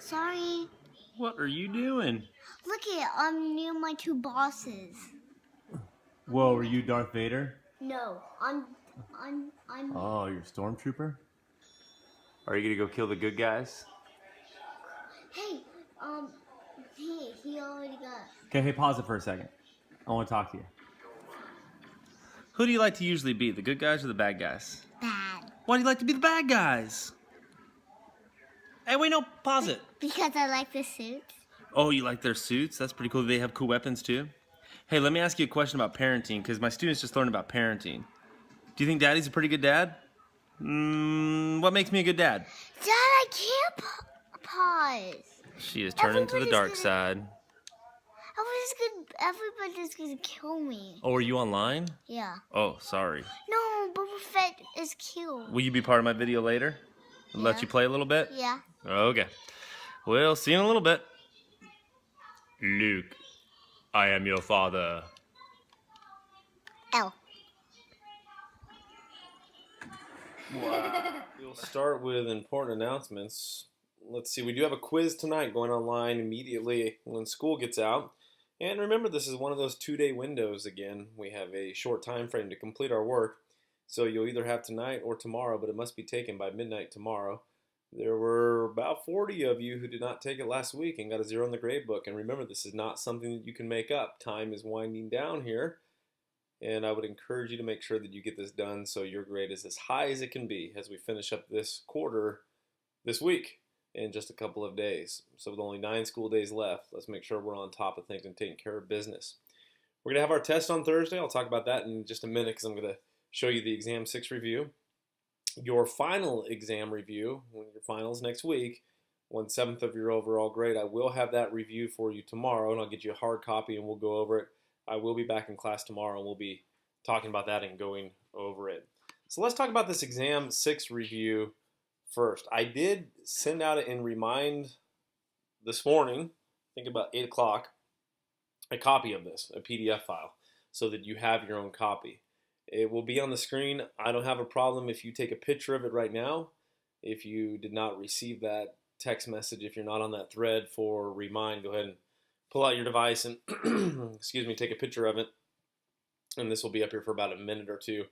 Sorry. What are you doing? Look at it. I'm near my two bosses. Whoa, are you Darth Vader? No, I'm. Oh, you're a stormtrooper? Are you gonna go kill the good guys? Hey, he already got. Okay, hey, pause it for a second. I want to talk to you. Who do you like to usually be, the good guys or the bad guys? Bad. Why do you like to be the bad guys? Hey, wait, no, pause it. Because I like the suits. Oh, you like their suits? That's pretty cool. Do they have cool weapons too? Hey, let me ask you a question about parenting, because my students just learned about parenting. Do you think Daddy's a pretty good dad? What makes me a good dad? Dad, I can't pause. She is turning to the dark side. Everybody's gonna kill me. Oh, are you online? Yeah. Oh, sorry. No, Boba Fett is killed. Will you be part of my video later? Let you play a little bit? Yeah. Okay. We'll see you in a little bit. Luke, I am your father. L. Wow. We'll start with important announcements. Let's see, we do have a quiz tonight going online immediately when school gets out. And remember, this is one of those 2-day windows again. We have a short time frame to complete our work. So you'll either have tonight or tomorrow, but it must be taken by midnight tomorrow. There were about 40 of you who did not take it last week and got a 0 in the grade book. And remember, this is not something that you can make up. Time is winding down here. And I would encourage you to make sure that you get this done so your grade is as high as it can be as we finish up this quarter this week in just a couple of days. So with only 9 school days left, let's make sure we're on top of things and taking care of business. We're going to have our test on Thursday. I'll talk about that in just a minute because I'm going to show you the Exam 6 review. Your final exam review, your finals next week, 1/7 of your overall grade. I will have that review for you tomorrow, and I'll get you a hard copy and we'll go over it. I will be back in class tomorrow and we'll be talking about that and going over it. So let's talk about this Exam 6 review first. I did send out in Remind this morning, I think about 8 o'clock, a copy of this, a PDF file, so that you have your own copy. It will be on the screen. I don't have a problem if you take a picture of it right now. If you did not receive that text message, if you're not on that thread for Remind, go ahead and pull out your device and excuse me, take a picture of it. And this will be up here for about a minute or two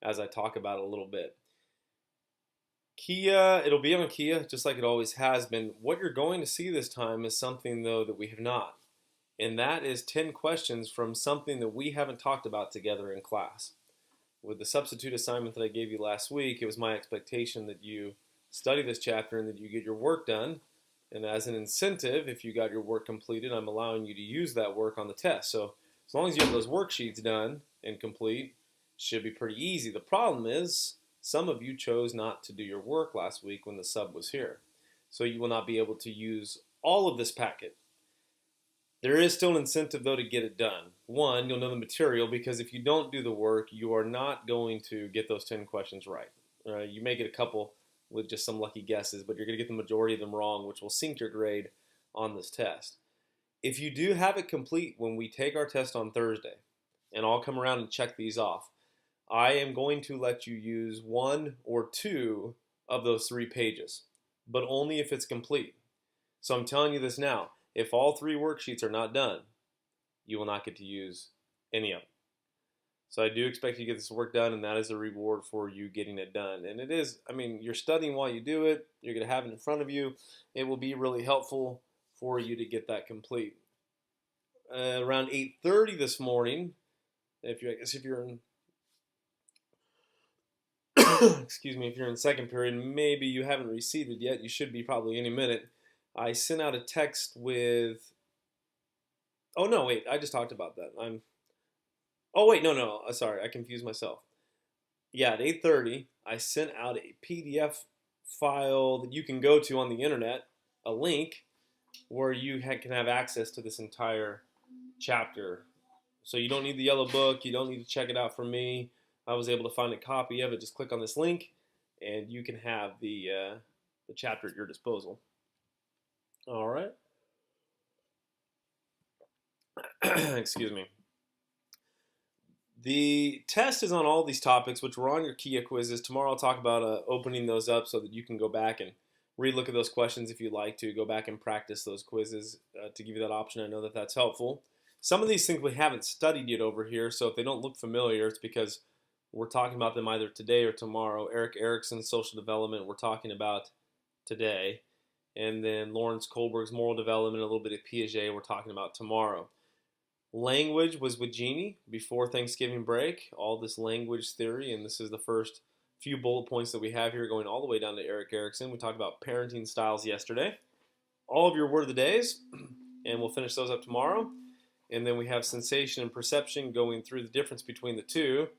as I talk about it a little bit. Kia, it'll be on Kia just like it always has been. What you're going to see this time is something though that we have not. And that is 10 questions from something that we haven't talked about together in class. With the substitute assignment that I gave you last week, it was my expectation that you study this chapter and that you get your work done. And as an incentive, if you got your work completed, I'm allowing you to use that work on the test. So as long as you have those worksheets done and complete, it should be pretty easy. The problem is some of you chose not to do your work last week when the sub was here. So you will not be able to use all of this packet. There is still an incentive, though, to get it done. One, you'll know the material, because if you don't do the work, you are not going to get those 10 questions right. You may get a couple with just some lucky guesses, but you're going to get the majority of them wrong, which will sink your grade on this test. If you do have it complete when we take our test on Thursday, and I'll come around and check these off, I am going to let you use 1 or 2 of those 3 pages, but only if it's complete. So I'm telling you this now. If all 3 worksheets are not done, you will not get to use any of them. So I do expect you to get this work done, and that is a reward for you getting it done. And it is, I mean, you're studying while you do it. You're going to have it in front of you. It will be really helpful for you to get that complete. Around 8:30 this morning, I guess if you're in, excuse me, if you're in second period, maybe you haven't received it yet. You should be probably any minute. I sent out a text with, oh no, wait, I just talked about that. Oh wait, no, sorry, I confused myself. Yeah, at 8:30, I sent out a PDF file that you can go to on the internet, a link, where you can have access to this entire chapter. So you don't need the yellow book, you don't need to check it out from me. I was able to find a copy of it. Just click on this link, and you can have the chapter at your disposal. All right. Excuse me. The test is on all these topics, which were on your Kia quizzes. Tomorrow I'll talk about opening those up so that you can go back and relook at those questions if you'd like to. Go back and practice those quizzes to give you that option. I know that that's helpful. Some of these things we haven't studied yet over here, so if they don't look familiar, it's because we're talking about them either today or tomorrow. Erik Erikson's social development, we're talking about today. And then Lawrence Kohlberg's moral development, a little bit of Piaget, we're talking about tomorrow. Language was with Jeannie before Thanksgiving break, all this language theory, and this is the first few bullet points that we have here going all the way down to Erik Erikson. We talked about parenting styles yesterday. All of your word of the days, and we'll finish those up tomorrow. And then we have sensation and perception, going through the difference between the two.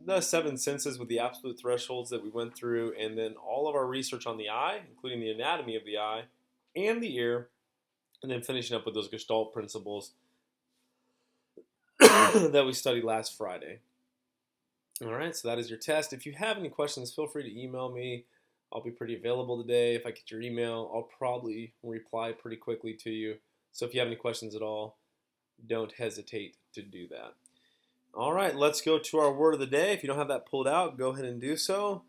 The 7 senses with the absolute thresholds that we went through, and then all of our research on the eye, including the anatomy of the eye and the ear, and then finishing up with those Gestalt principles that we studied last Friday. All right, so that is your test. If you have any questions, feel free to email me. I'll be pretty available today. If I get your email, I'll probably reply pretty quickly to you. So if you have any questions at all, don't hesitate to do that. All right, let's go to our word of the day. If you don't have that pulled out, go ahead and do so.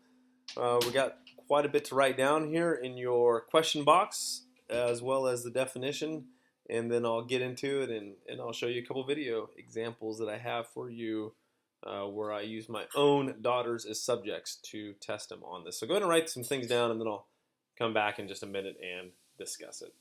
We got quite a bit to write down here in your question box, as well as the definition, and then I'll get into it and I'll show you a couple video examples that I have for you where I use my own daughters as subjects to test them on this. So go ahead and write some things down, and then I'll come back in just a minute and discuss it.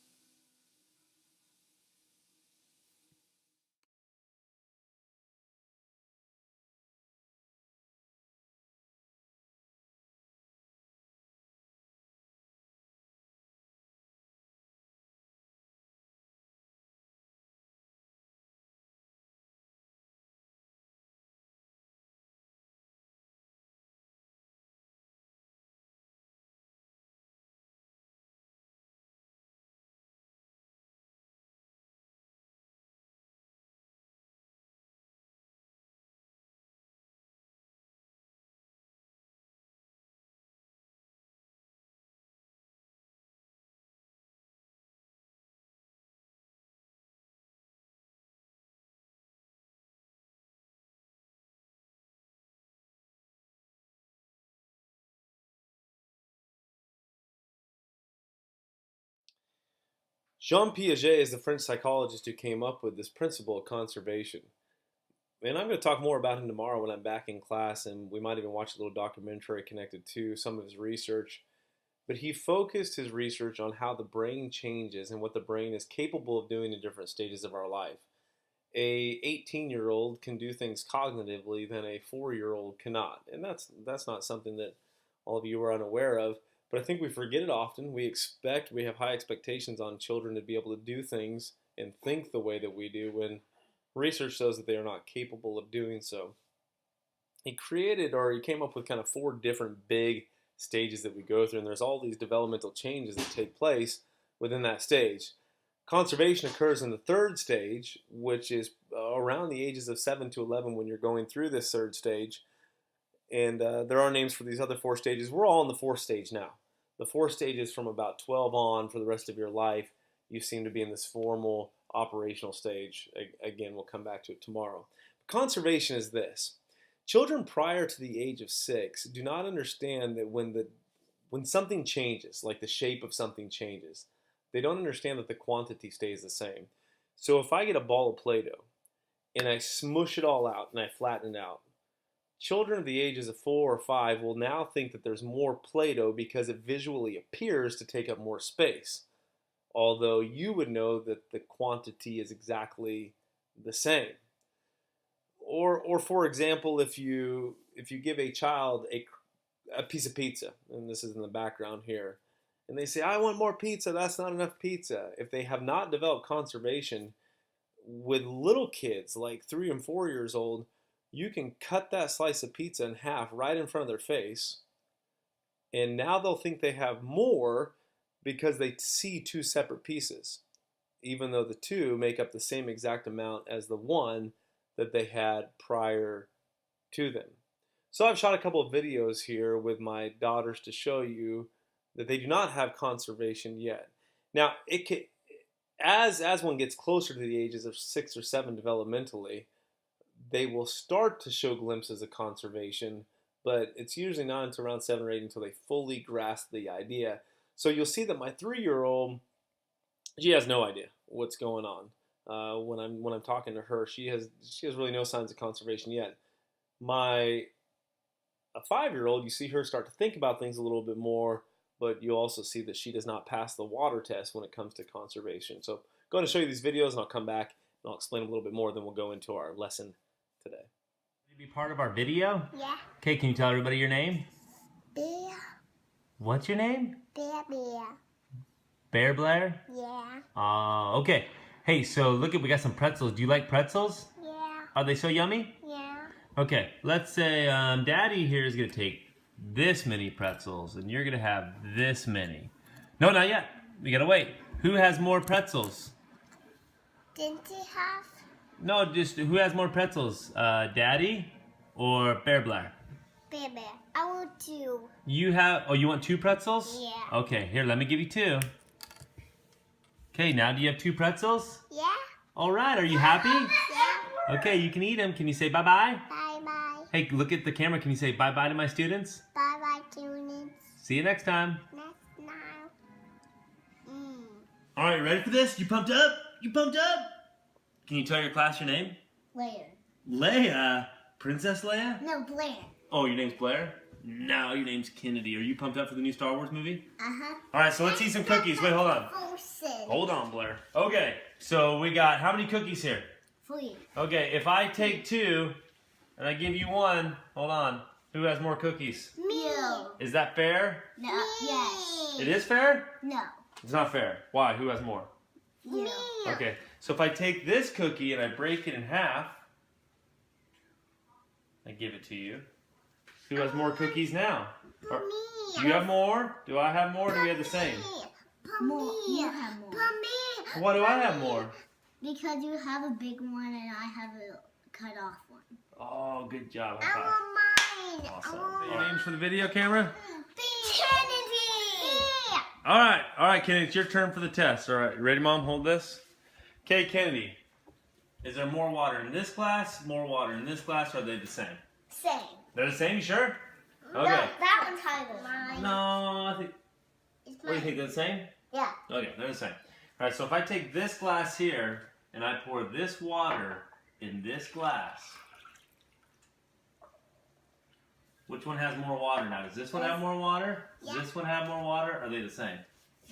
Jean Piaget is the French psychologist who came up with this principle of conservation. And I'm going to talk more about him tomorrow when I'm back in class, and we might even watch a little documentary connected to some of his research. But he focused his research on how the brain changes and what the brain is capable of doing in different stages of our life. A 18-year-old can do things cognitively that a 4-year-old cannot. And that's not something that all of you are unaware of. But I think we forget it often. We have high expectations on children to be able to do things and think the way that we do when research shows that they are not capable of doing so. He came up with kind of 4 different big stages that we go through, and there's all these developmental changes that take place within that stage. Conservation occurs in the 3rd stage, which is around the ages of 7 to 11 when you're going through this 3rd stage. And there are names for these other 4 stages. We're all in the 4th stage now. The 4 stages from about 12 on for the rest of your life, you seem to be in this formal operational stage. Again, we'll come back to it tomorrow. Conservation is this. Children prior to the age of 6 do not understand that when something changes, like the shape of something changes, they don't understand that the quantity stays the same. So if I get a ball of Play-Doh and I smush it all out and I flatten it out, children of the ages of 4 or 5 will now think that there's more Play-Doh because it visually appears to take up more space, although you would know that the quantity is exactly the same. Or for example, if you give a child a piece of pizza, and this is in the background here, and they say, I want more pizza, that's not enough pizza. If they have not developed conservation, with little kids like 3 and 4 years old, you can cut that slice of pizza in half right in front of their face, and now they'll think they have more because they see 2 separate pieces, even though the 2 make up the same exact amount as the 1 that they had prior to them. So I've shot a couple of videos here with my daughters to show you that they do not have conservation yet. Now, as one gets closer to the ages of 6 or 7 developmentally, they will start to show glimpses of conservation, but it's usually not until around 7 or 8 until they fully grasp the idea. So you'll see that my 3-year-old, she has no idea what's going on. When I'm talking to her, she has really no signs of conservation yet. My a 5-year-old, you see her start to think about things a little bit more, but you also see that she does not pass the water test when it comes to conservation. So I'm going to show you these videos, and I'll come back and I'll explain a little bit more. Then we'll go into our lesson today. Will you be part of our video? Yeah. Okay, can you tell everybody your name? Bear. What's your name? Bear. Bear Blair? Yeah. Okay. Hey, so we got some pretzels. Do you like pretzels? Yeah. Are they so yummy? Yeah. Okay, let's say Daddy here is going to take this many pretzels, and you're going to have this many. No, not yet. We got to wait. Who has more pretzels? Didn't he have? No, just who has more pretzels? Daddy or Bear Blair? Bear. I want to. You have, you want 2 pretzels? Yeah. Okay, here, let me give you 2. Okay, now do you have 2 pretzels? Yeah. All right, are you happy? Yeah. Okay, you can eat them. Can you say bye-bye? Bye-bye. Hey, look at the camera. Can you say bye-bye to my students? Bye-bye, students. See you next time. Next now. All right, ready for this? You pumped up? You pumped up? Can you tell your class your name? Blair. Leia. Princess Leia? No, Blair. Oh, your name's Blair? No, your name's Kennedy. Are you pumped up for the new Star Wars movie? Uh-huh. All right, so let's eat some cookies. Wait, hold on. Hold on, Blair. Okay, so we got how many cookies here? 3. Okay, if I take 2 and I give you 1, hold on. Who has more cookies? Me. Is that fair? No. Yes. It is fair? No. It's not fair. Why? Who has more? Me. Okay, so if I take this cookie and I break it in half, I give it to you. Who has more cookies now? Or- Me. Do you have more? Do I have more? Or do we have the same? More. You have more. Why do I have more? Because you have a big one and I have a cut off one. Oh, good job. I High five. want mine. Awesome. I want Your names for the video camera? Kennedy. All right, Kennedy, it's your turn for the test. All right, you ready, Mom? Hold this. Okay, Kennedy, is there more water in this glass, more water in this glass, or are they the same? Same. They're the same, you sure? No, Okay. that one's higher than mine. No, I think, It's what do you think, they're the same? Yeah. Okay, they're the same. All right, so if I take this glass here and I pour this water in this glass, which one has more water now? Does this one have more water? Does Yeah. this one have more water? Or are they the same?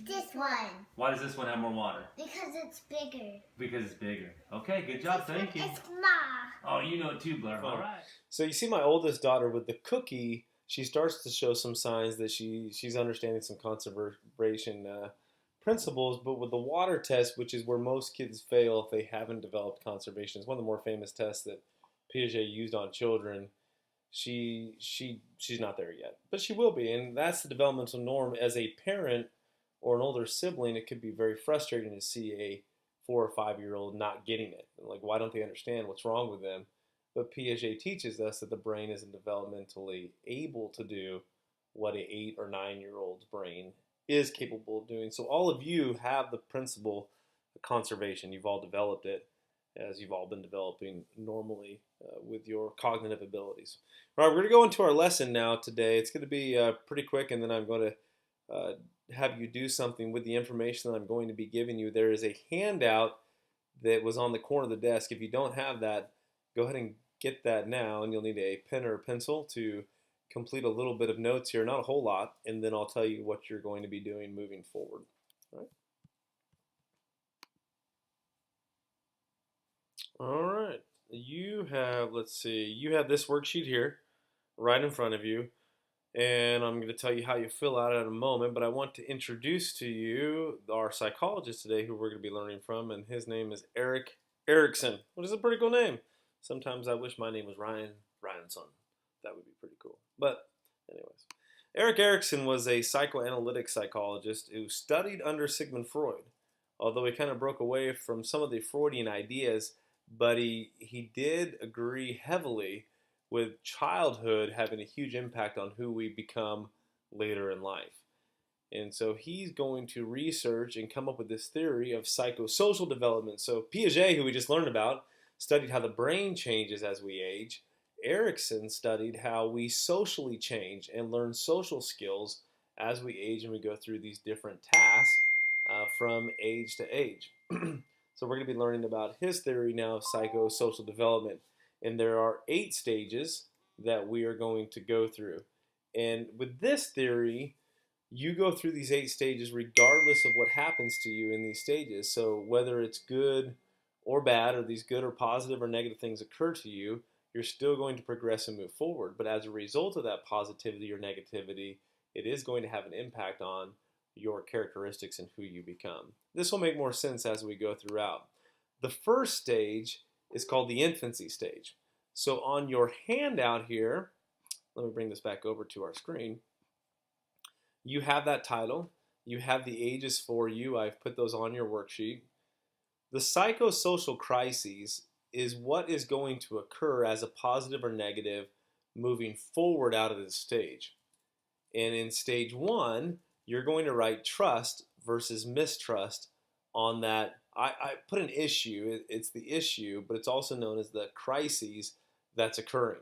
This one. Why does this one have more water? Because it's bigger. Because it's bigger. Okay, good job, thank you. It's small. Oh, you know it too, Blair. All right. So you see my oldest daughter with the cookie, she starts to show some signs that she's understanding some conservation principles, but with the water test, which is where most kids fail if they haven't developed conservation, it's one of the more famous tests that Piaget used on children. She's not there yet, but she will be, and that's the developmental norm. As a parent or an older sibling, it could be very frustrating to see a 4 or 5-year-old not getting it. Like, why don't they understand what's wrong with them? But Piaget teaches us that the brain isn't developmentally able to do what an 8 or 9-year-old's brain is capable of doing. So all of you have the principle of conservation. You've all developed it as you've all been developing normally with your cognitive abilities. All right, we're going to go into our lesson now today. It's going to be pretty quick, and then I'm going to have you do something with the information that I'm going to be giving you. There is a handout that was on the corner of the desk. If you don't have that, go ahead and get that now, and you'll need a pen or a pencil to complete a little bit of notes here, not a whole lot, and then I'll tell you what you're going to be doing moving forward. All right. You have, let's see, you have this worksheet here right in front of you, and I'm going to tell you how you fill out it in a moment, but I want to introduce to you our psychologist today who we're going to be learning from, and his name is Erik Erikson, which is a pretty cool name. Sometimes I wish my name was Ryanson. That would be pretty cool. But anyways, Erik Erikson was a psychoanalytic psychologist who studied under Sigmund Freud, although he kind of broke away from some of the Freudian ideas, but he did agree heavily with childhood having a huge impact on who we become later in life. And so he's going to research and come up with this theory of psychosocial development. So Piaget, who we just learned about, studied how the brain changes as we age. Erikson studied how we socially change and learn social skills as we age and we go through these different tasks from age to age. So we're going to be learning about his theory now of psychosocial development. And there are 8 stages that we are going to go through. And with this theory, you go through these 8 stages regardless of what happens to you in these stages. So whether it's good or bad, or these good or positive or negative things occur to you, you're still going to progress and move forward. But as a result of that positivity or negativity, it is going to have an impact on your characteristics and who you become. This will make more sense as we go throughout. The first stage is called the infancy stage. So on your handout here, let me bring this back over to our screen. You have that title. You have the ages for you. I've put those on your worksheet. The psychosocial crises is what is going to occur as a positive or negative moving forward out of this stage. And in stage 1, you're going to write trust versus mistrust on that. I put an issue. It's the issue, but it's also known as the crises that's occurring.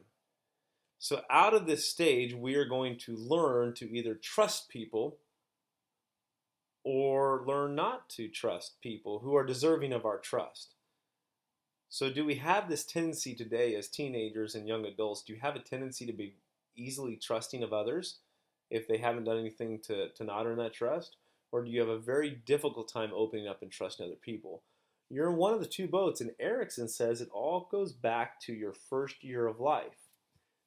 So out of this stage, we are going to learn to either trust people or learn not to trust people who are deserving of our trust. So do we have this tendency today as teenagers and young adults, do you have a tendency to be easily trusting of others if they haven't done anything to not earn that trust? Or do you have a very difficult time opening up and trusting other people? You're in one of the two boats, and Erickson says it all goes back to your first year of life.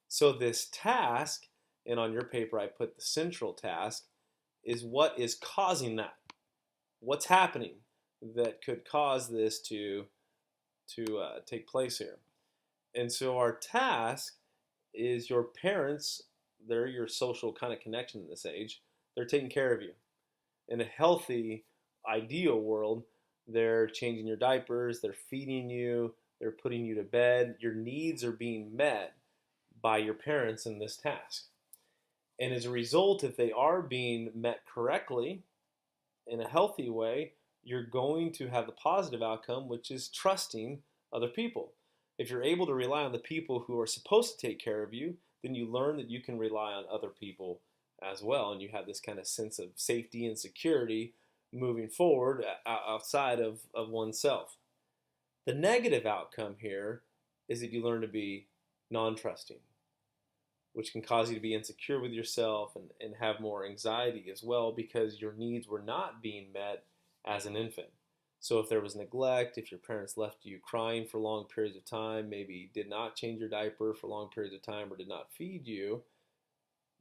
So this task, and on your paper I put the central task, is what is causing that. What's happening that could cause this to take place here. And so our task is your parents, they're your social kind of connection in this age, they're taking care of you. In a healthy, ideal world, they're changing your diapers, they're feeding you, they're putting you to bed. Your needs are being met by your parents in this task. And as a result, if they are being met correctly, in a healthy way, you're going to have the positive outcome, which is trusting other people. If you're able to rely on the people who are supposed to take care of you, then you learn that you can rely on other people as well, and you have this kind of sense of safety and security moving forward outside of oneself. The negative outcome here is that you learn to be non-trusting, which can cause you to be insecure with yourself and have more anxiety as well because your needs were not being met as an infant. So if there was neglect, if your parents left you crying for long periods of time, maybe did not change your diaper for long periods of time or did not feed you,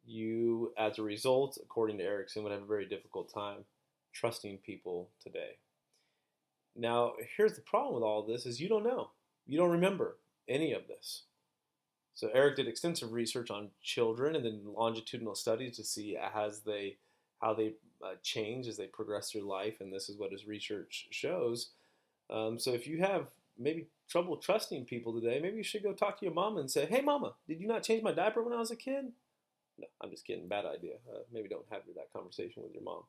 you, as a result, according to Erickson, would have a very difficult time trusting people today. Now, here's the problem with all of this is you don't know. You don't remember any of this. So Eric did extensive research on children and then longitudinal studies to see how they change as they progress through life, and this is what his research shows. So if you have maybe trouble trusting people today, maybe you should go talk to your mama and say, "Hey, mama, did you not change my diaper when I was a kid?" No, I'm just kidding. Bad idea. Maybe don't have that conversation with your mom.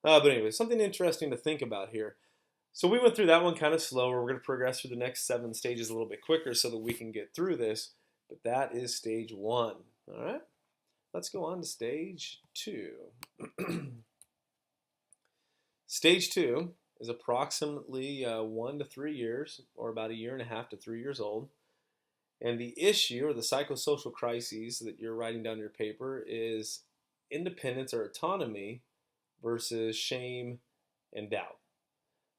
But anyway, something interesting to think about here. So we went through that one kind of slower. We're going to progress through the next 7 stages a little bit quicker so that we can get through this. But that is stage 1. All right? Let's go on to stage 2. Stage 2 is approximately 1 to 3 years, or about 1.5 to 3 years old. And the issue, or the psychosocial crises that you're writing down in your paper, is independence or autonomy versus shame and doubt.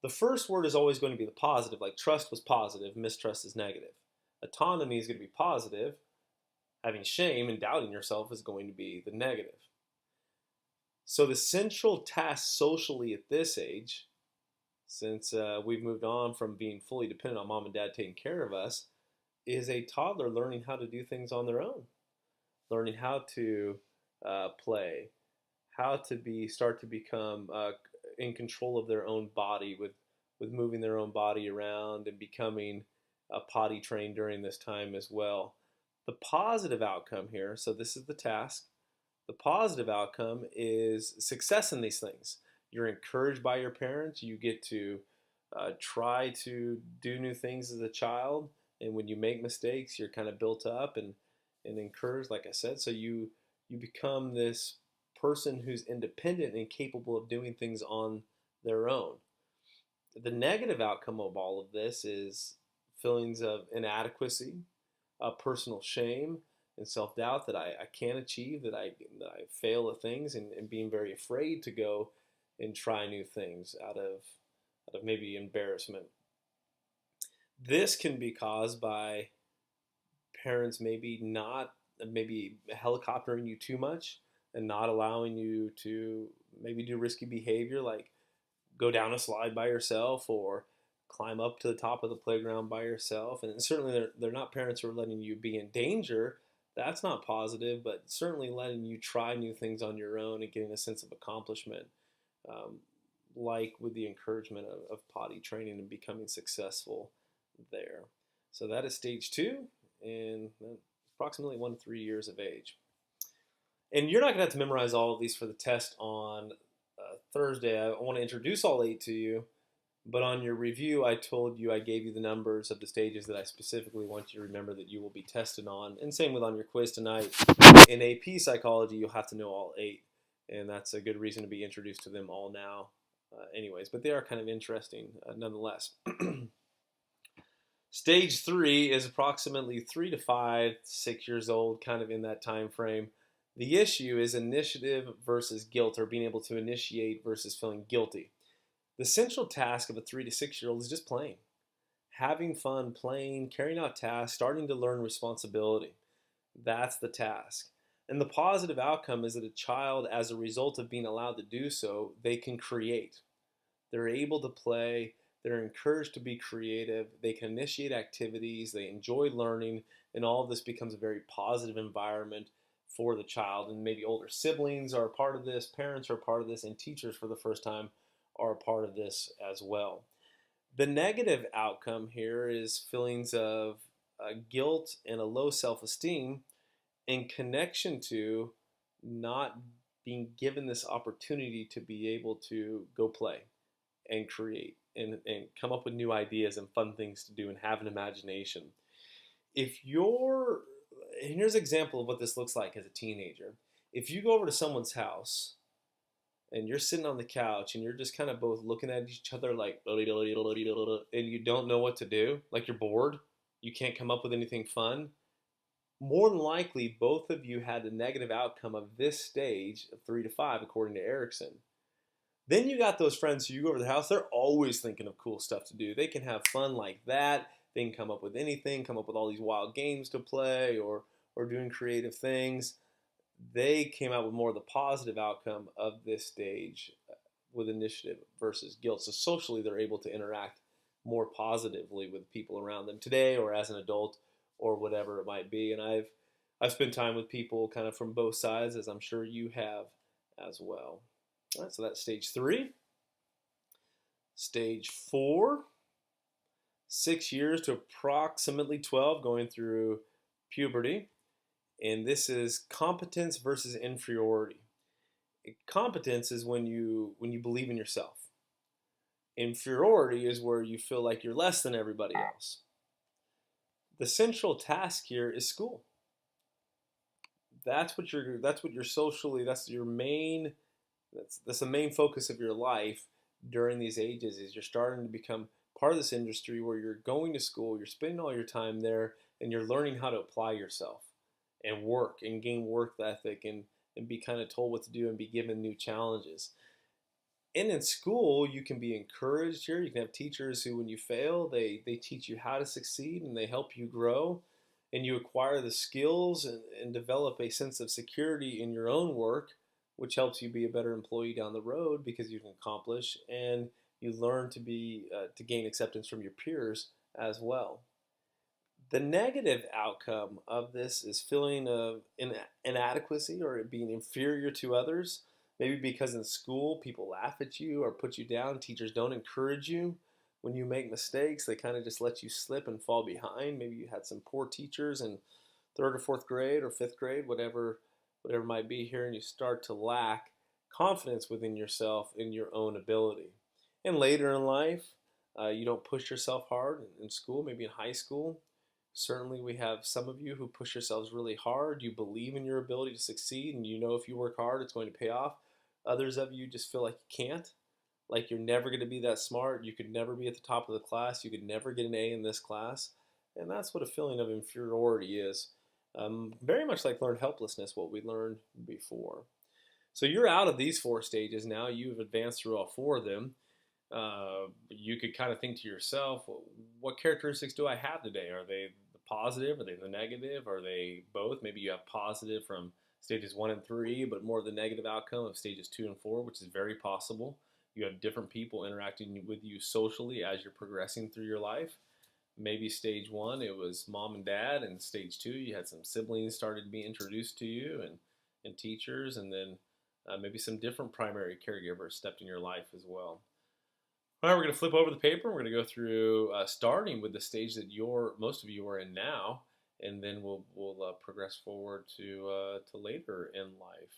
The first word is always going to be the positive, like trust was positive, mistrust is negative. Autonomy is going to be positive. Having shame and doubting yourself is going to be the negative. So the central task socially at this age, since we've moved on from being fully dependent on mom and dad taking care of us, is a toddler learning how to do things on their own, learning how to play, how to start to become in control of their own body with moving their own body around and becoming potty trained during this time as well. The positive outcome here, so this is the task, the positive outcome is success in these things. You're encouraged by your parents, you get to try to do new things as a child, and when you make mistakes, you're kind of built up and encouraged, like I said, so you become this person who's independent and capable of doing things on their own. The negative outcome of all of this is feelings of inadequacy, personal shame, and self-doubt that I can't achieve, that I fail at things, and being very afraid to go and try new things out of maybe embarrassment. This can be caused by parents maybe helicoptering you too much and not allowing you to maybe do risky behavior like go down a slide by yourself or climb up to the top of the playground by yourself. And certainly they're not parents who are letting you be in danger. That's not positive, but certainly letting you try new things on your own and getting a sense of accomplishment, like with the encouragement of potty training and becoming successful there. So that is stage 2, and approximately 1 to 3 years of age. And you're not going to have to memorize all of these for the test on Thursday. I want to introduce all 8 to you, but on your review, I gave you the numbers of the stages that I specifically want you to remember that you will be tested on. And same with on your quiz tonight. In AP Psychology, you'll have to know all 8, and that's a good reason to be introduced to them all now anyways. But they are kind of interesting nonetheless. Stage 3 is approximately 3 to 5, 6 years old, kind of in that time frame. The issue is initiative versus guilt, or being able to initiate versus feeling guilty. The central task of a 3 to 6 year old is just playing, having fun, playing, carrying out tasks, starting to learn responsibility. That's the task. And the positive outcome is that a child, as a result of being allowed to do so, they can create. They're able to play. They're encouraged to be creative. They can initiate activities. They enjoy learning. And all of this becomes a very positive environment for the child. And maybe older siblings are a part of this, parents are a part of this, and teachers for the first time are a part of this as well. The negative outcome here is feelings of guilt and a low self-esteem in connection to not being given this opportunity to be able to go play and create and come up with new ideas and fun things to do and have an imagination. And here's an example of what this looks like as a teenager. If you go over to someone's house and you're sitting on the couch and you're just kind of both looking at each other like, and you don't know what to do, like you're bored, you can't come up with anything fun, more than likely both of you had the negative outcome of this stage of 3 to 5, according to Erickson. Then you got those friends who you go over to the house, they're always thinking of cool stuff to do. They can have fun like that. They can come up with anything, come up with all these wild games to play or doing creative things. They came out with more of the positive outcome of this stage with initiative versus guilt. So socially, they're able to interact more positively with people around them today or as an adult or whatever it might be. And I've spent time with people kind of from both sides, as I'm sure you have as well. All right, so that's stage 3. Stage 4, 6 years to approximately 12, going through puberty. And this is competence versus inferiority. Competence is when you believe in yourself. Inferiority is where you feel like you're less than everybody else. The central task here is school. That's the main focus of your life during these ages, is you're starting to become part of this industry where you're going to school, you're spending all your time there, and you're learning how to apply yourself and work and gain work ethic and be kind of told what to do and be given new challenges. And in school, you can be encouraged here. You can have teachers who, when you fail, they teach you how to succeed and they help you grow. And you acquire the skills and develop a sense of security in your own work, which helps you be a better employee down the road because you can accomplish, and you learn to gain acceptance from your peers as well. The negative outcome of this is feeling of inadequacy or being inferior to others, maybe because in school people laugh at you or put you down. Teachers don't encourage you. When you make mistakes, they kind of just let you slip and fall behind. Maybe you had some poor teachers in 3rd or 4th grade or 5th grade, whatever it might be here, and you start to lack confidence within yourself and your own ability. And later in life, you don't push yourself hard in school, maybe in high school. Certainly, we have some of you who push yourselves really hard. You believe in your ability to succeed, and you know if you work hard, it's going to pay off. Others of you just feel like you can't, like you're never going to be that smart. You could never be at the top of the class. You could never get an A in this class. And that's what a feeling of inferiority is. Very much like learned helplessness, what we learned before. So you're out of these 4 stages now. You've advanced through all 4 of them. You could kind of think to yourself, what characteristics do I have today? Are they the positive? Are they the negative? Are they both? Maybe you have positive from stages 1 and 3, but more of the negative outcome of stages 2 and 4, which is very possible. You have different people interacting with you socially as you're progressing through your life. Maybe stage 1, it was mom and dad, and stage 2, you had some siblings started to be introduced to you and teachers, and then maybe some different primary caregivers stepped in your life as well. All right, we're going to flip over the paper. We're going to go through starting with the stage that most of you are in now, and then we'll progress forward to later in life.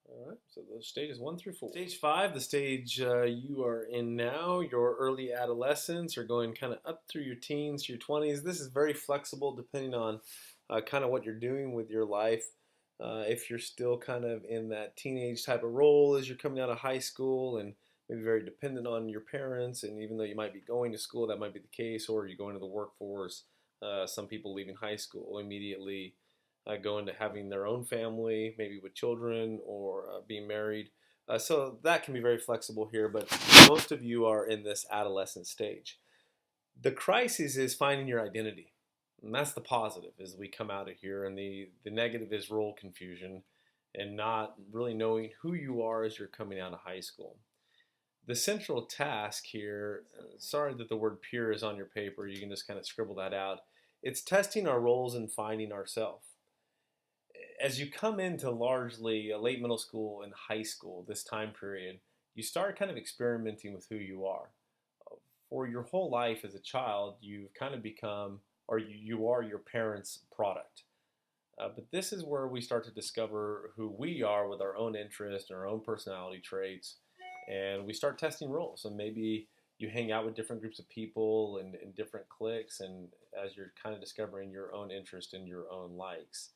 All right, so those stages 1 through 4. Stage 5, the stage you are in now, your early adolescence, or going kind of up through your teens, your 20s. This is very flexible depending on kind of what you're doing with your life. If you're still kind of in that teenage type of role as you're coming out of high school and maybe very dependent on your parents, and even though you might be going to school, that might be the case, or you go into the workforce. Some people leaving high school immediately go into having their own family, maybe with children, or being married. So that can be very flexible here, but most of you are in this adolescent stage. The crisis is finding your identity. And that's the positive as we come out of here, and the negative is role confusion and not really knowing who you are as you're coming out of high school. The central task here, sorry that the word pure is on your paper, you can just kind of scribble that out. It's testing our roles and finding ourselves. As you come into largely late middle school and high school, this time period, you start kind of experimenting with who you are. For your whole life as a child, you've kind of become, or you are your parents' product. But this is where we start to discover who we are with our own interests and our own personality traits. And we start testing roles. And maybe you hang out with different groups of people and different cliques, and as you're kind of discovering your own interest and your own likes.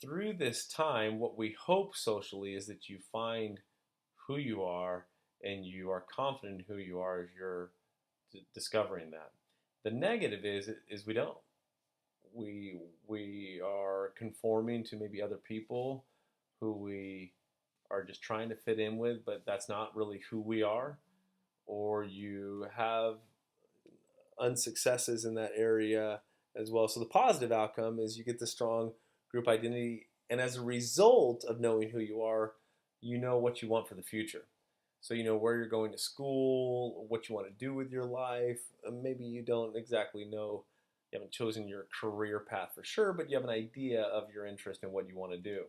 Through this time, what we hope socially is that you find who you are and you are confident in who you are as you're discovering that. The negative is we don't. We are conforming to maybe other people who we are just trying to fit in with, but that's not really who we are. Or you have unsuccesses in that area as well. So the positive outcome is you get the strong group identity, and as a result of knowing who you are, you know what you want for the future. So you know where you're going to school, what you want to do with your life. Maybe you don't exactly know, you haven't chosen your career path for sure, but you have an idea of your interest and what you want to do.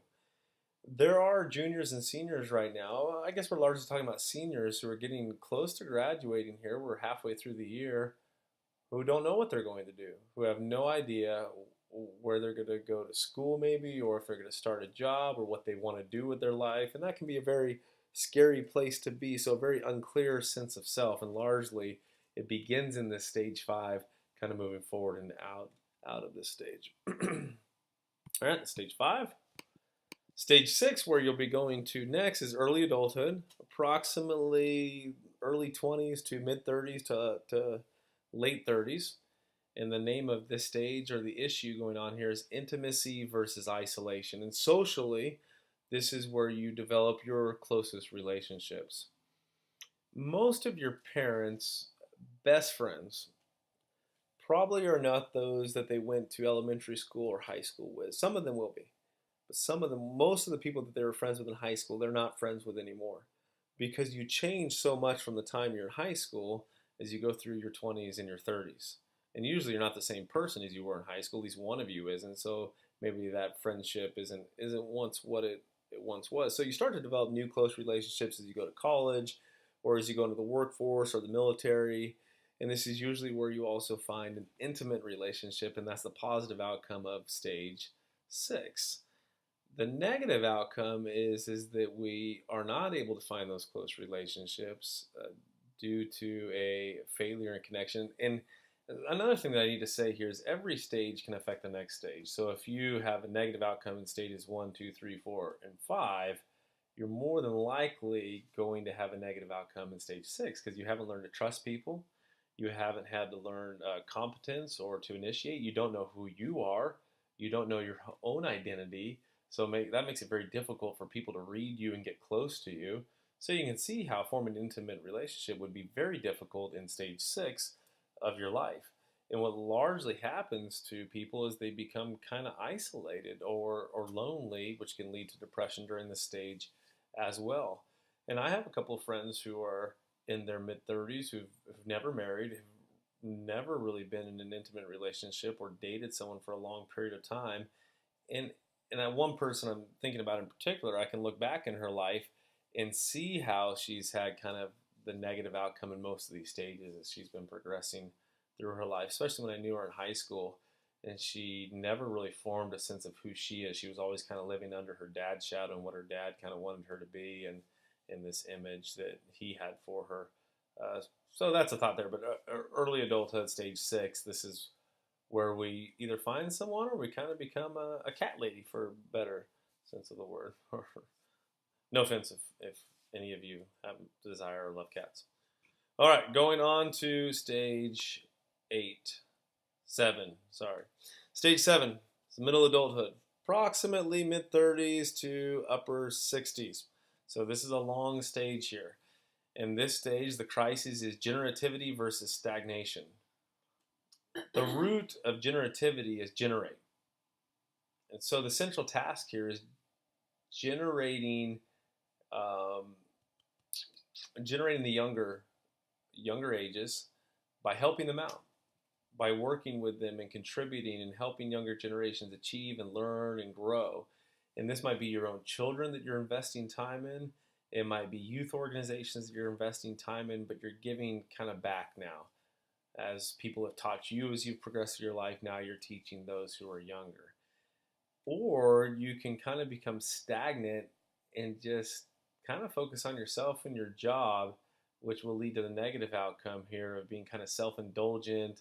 There are juniors and seniors right now. I guess we're largely talking about seniors who are getting close to graduating here. We're halfway through the year, who don't know what they're going to do, who have no idea where they're going to go to school maybe, or if they're going to start a job, or what they want to do with their life. And that can be a very scary place to be, so a very unclear sense of self. And largely, it begins in this stage 5, kind of moving forward and out of this stage. All right, stage 5. Stage 6, where you'll be going to next, is early adulthood, approximately early 20s to mid 30s to late 30s. And the name of this stage, or the issue going on here, is intimacy versus isolation. And socially, this is where you develop your closest relationships. Most of your parents' best friends probably are not those that they went to elementary school or high school with. Some of them will be. But some of them, most of the people that they were friends with in high school, they're not friends with anymore. Because you change so much from the time you're in high school as you go through your 20s and your 30s. And usually you're not the same person as you were in high school. At least one of you isn't. So maybe that friendship isn't once what it once was. So you start to develop new close relationships as you go to college, or as you go into the workforce or the military. And this is usually where you also find an intimate relationship, and that's the positive outcome of stage 6. The negative outcome is that we are not able to find those close relationships due to a failure in connection. And Another thing that I need to say here is every stage can affect the next stage. So if you have a negative outcome in stages 1, 2, 3, 4, and 5, you're more than likely going to have a negative outcome in stage 6 because you haven't learned to trust people. You haven't had to learn competence or to initiate. You don't know who you are. You don't know your own identity. So that makes it very difficult for people to read you and get close to you. So you can see how forming an intimate relationship would be very difficult in stage 6 of your life. And what largely happens to people is they become kind of isolated or lonely, which can lead to depression during this stage as well. And I have a couple of friends who are in their mid 30s who've never married, have never really been in an intimate relationship or dated someone for a long period of time. And that one person I'm thinking about in particular, I can look back in her life and see how she's had kind of the negative outcome in most of these stages as she's been progressing through her life, especially when I knew her in high school. And she never really formed a sense of who she is. She was always kind of living under her dad's shadow and what her dad kind of wanted her to be, and in this image that he had for her. So that's a thought there. But early adulthood, stage 6, this is where we either find someone or we kind of become a cat lady, for a better sense of the word. No offense if any of you have desire or love cats. All right, going on to stage 7. Stage 7 is middle adulthood, approximately mid-30s to upper 60s. So this is a long stage here. In this stage, the crisis is generativity versus stagnation. The root of generativity is generate. And so the central task here is generating the younger ages by helping them out, by working with them and contributing and helping younger generations achieve and learn and grow. And this might be your own children that you're investing time in. It might be youth organizations that you're investing time in, but you're giving kind of back now. As people have taught you as you've progressed through your life, now you're teaching those who are younger. Or you can kind of become stagnant and just kind of focus on yourself and your job, which will lead to the negative outcome here of being kind of self-indulgent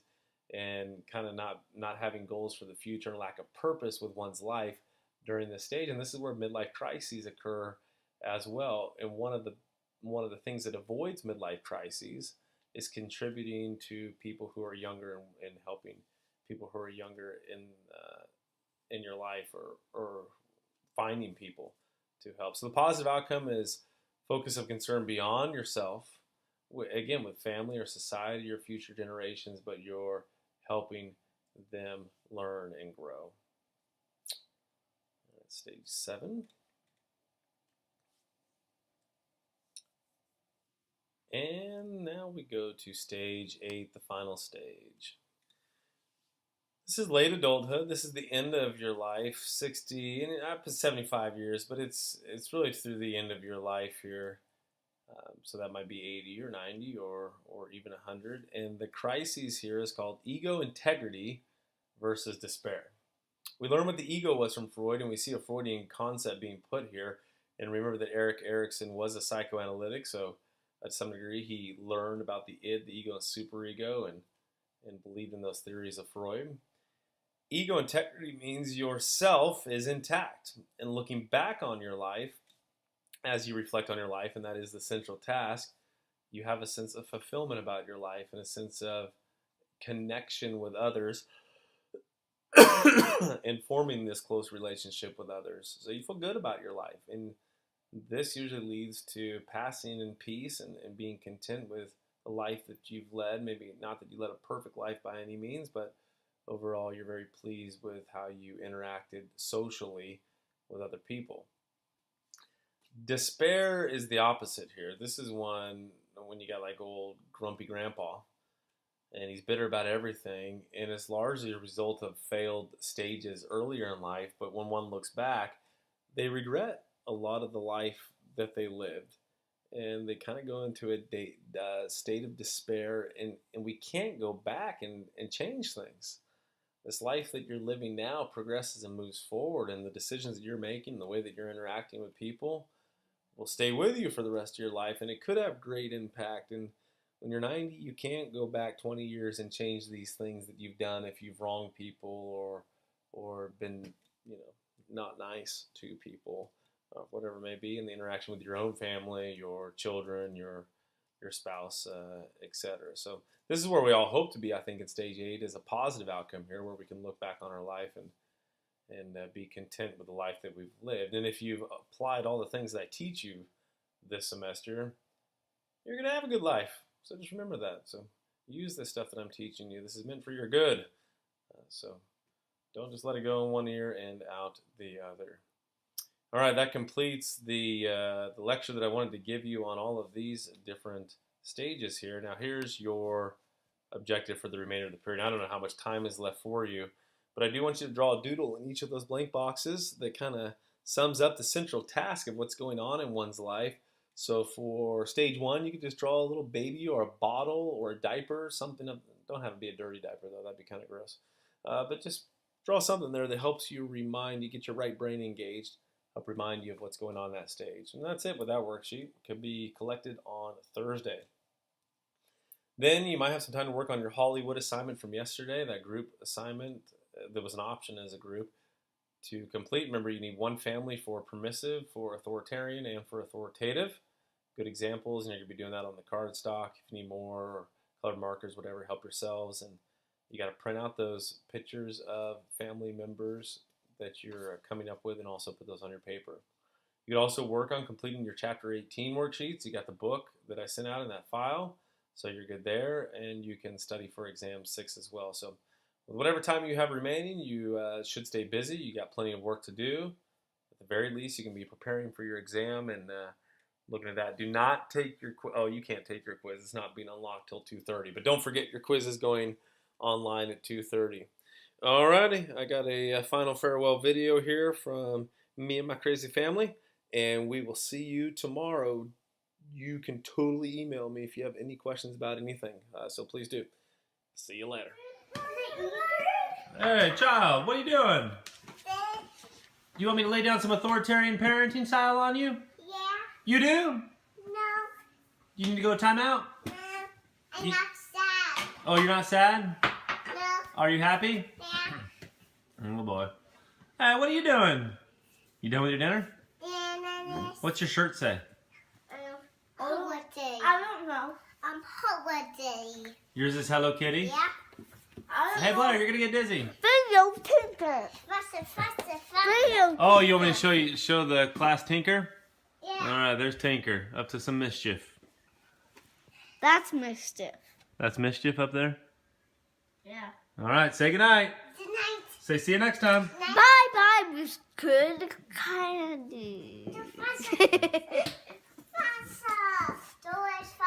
and kind of not having goals for the future and lack of purpose with one's life during this stage. And this is where midlife crises occur as well. And one of the things that avoids midlife crises is contributing to people who are younger and helping people who are younger in your life or finding people to help. So the positive outcome is focus of concern beyond yourself, again, with family or society or future generations, but you're helping them learn and grow. Stage 7. And now we go to stage 8, the final stage. This is late adulthood. This is the end of your life, 60 and up to 75 years, but it's really through the end of your life here. So that might be 80 or 90 or even 100. And the crisis here is called ego integrity versus despair. We learned what the ego was from Freud, and we see a Freudian concept being put here. And remember that Erik Erikson was a psychoanalytic, so at some degree he learned about the id, the ego, and superego, and believed in those theories of Freud. Ego integrity means yourself is intact. And looking back on your life, as you reflect on your life, and that is the central task, you have a sense of fulfillment about your life and a sense of connection with others and forming this close relationship with others. So you feel good about your life. And this usually leads to passing in peace and being content with the life that you've led. Maybe not that you led a perfect life by any means, but overall you're very pleased with how you interacted socially with other people. Despair is the opposite here. This is when you got like old grumpy grandpa and he's bitter about everything, and it's largely a result of failed stages earlier in life, but when one looks back, they regret a lot of the life that they lived, and they kind of go into a state of despair, and we can't go back and change things. This life that you're living now progresses and moves forward, and the decisions that you're making, the way that you're interacting with people will stay with you for the rest of your life, and it could have great impact. And when you're 90, you can't go back 20 years and change these things that you've done if you've wronged people or been, you know, not nice to people, whatever it may be, in the interaction with your own family, your children, your spouse, etc. So this is where we all hope to be, I think, in stage 8, is a positive outcome here, where we can look back on our life and be content with the life that we've lived. And if you've applied all the things that I teach you this semester, you're going to have a good life. So just remember that. So use this stuff that I'm teaching you. This is meant for your good. So don't just let it go in one ear and out the other. All right, that completes the lecture that I wanted to give you on all of these different stages here. Now here's your objective for the remainder of the period. I don't know how much time is left for you, but I do want you to draw a doodle in each of those blank boxes that kind of sums up the central task of what's going on in one's life. So for stage 1, you could just draw a little baby or a bottle or a diaper, something. Don't have to be a dirty diaper though, that'd be kind of gross. But just draw something there that helps you get your right brain engaged, help remind you of what's going on in that stage. And that's it with that worksheet. It could be collected on Thursday. Then you might have some time to work on your Hollywood assignment from yesterday, that group assignment. There was an option as a group to complete. Remember, you need one family for permissive, for authoritarian, and for authoritative. Good examples, and you're going to be doing that on the card stock. If you need more, or colored markers, whatever, help yourselves. And you got to print out those pictures of family members that you're coming up with and also put those on your paper. You could also work on completing your Chapter 18 worksheets. You got the book that I sent out in that file, so you're good there, and you can study for exam 6 as well. So with whatever time you have remaining, you should stay busy. You got plenty of work to do. At the very least, you can be preparing for your exam and looking at that. Do not take your quiz. Oh, you can't take your quiz. It's not being unlocked till 2:30. But don't forget, your quiz is going online at 2:30. Alrighty, I got a final farewell video here from me and my crazy family, and we will see you tomorrow. You can totally email me if you have any questions about anything, so please do. See you later. Hey, child, what are you doing? You want me to lay down some authoritarian parenting style on you? Yeah. You do? No. You need to go timeout? No. I'm You- not sad. Oh, you're not sad? No. Are you happy? Yeah. Oh boy. Hey, what are you doing? You done with your dinner? Yeah. What's your shirt say? Holiday. I don't know. Holiday. Yours is Hello Kitty? Yeah. Hey Blair, you're gonna get dizzy. Video Tinker. Faster. Oh, you want me to show the class Tinker? Yeah. Alright, there's Tinker. Up to some mischief. That's mischief. That's mischief up there? Yeah. Alright, say goodnight. Good night. Say see you next time. Bye, Miss Good Candy. Faster. Faster.